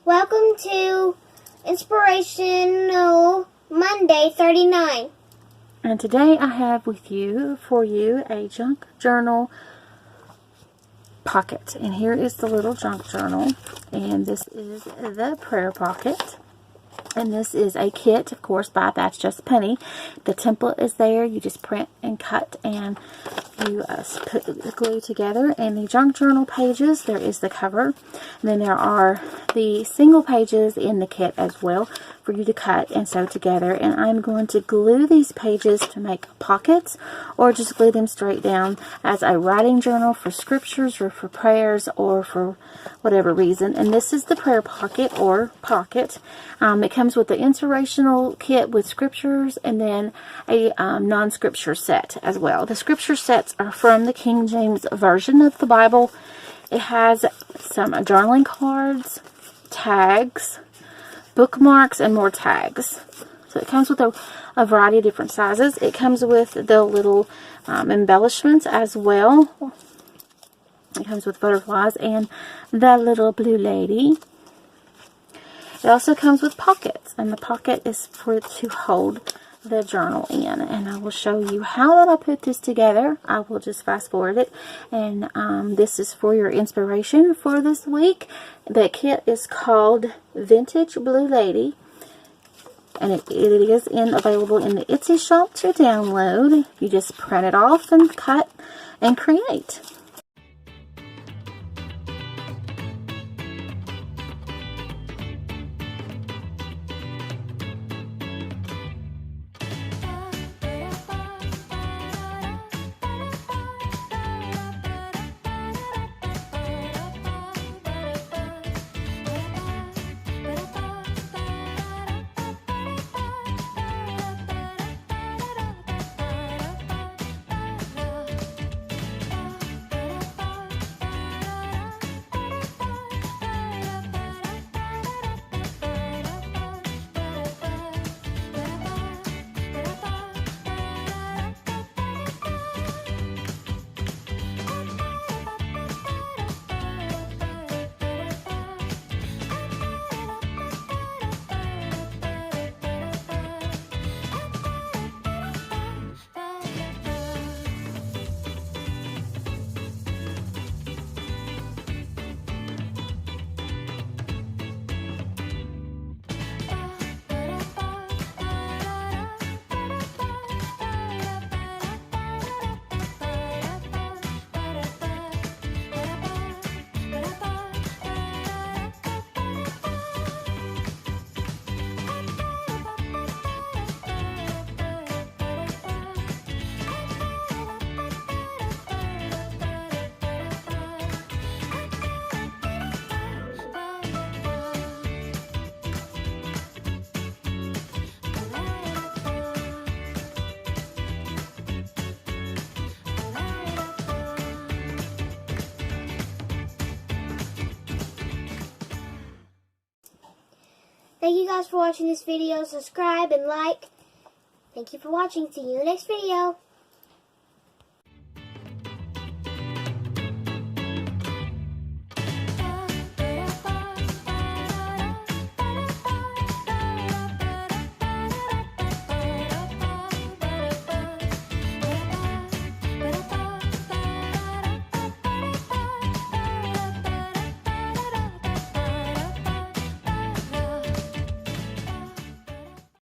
Welcome to Inspirational Monday 39. And today I have for you a junk journal pocket. And here is the little junk journal. And this is the prayer pocket. And this is a kit, of course, by That's Just Penny. The template is there. You just print and cut and you put the glue together. And the junk journal pages, there is the cover. And then there are the single pages in the kit as well for you to cut and sew together. And I'm going to glue these pages to make pockets, or just glue them straight down as a writing journal for scriptures or for prayers or for whatever reason. And this is the prayer pocket or pocket. It comes with the inspirational kit with scriptures and then a non-scripture set as well. The scripture sets are from the King James Version of the Bible. It has some journaling cards, tags, bookmarks, and more tags. So it comes with a variety of different sizes. It comes with the little embellishments as well. It comes with butterflies and the little blue lady. It also comes with pockets, and the pocket is to hold the journal in. And I will show you how that I put this together. I will just fast forward it. And this is for your inspiration for this week. The kit is called Vintage Blue Lady. And it is available in the Etsy shop to download. You just print it off and cut and create. Thank you guys for watching this video. Subscribe and like. Thank you for watching. See you in the next video.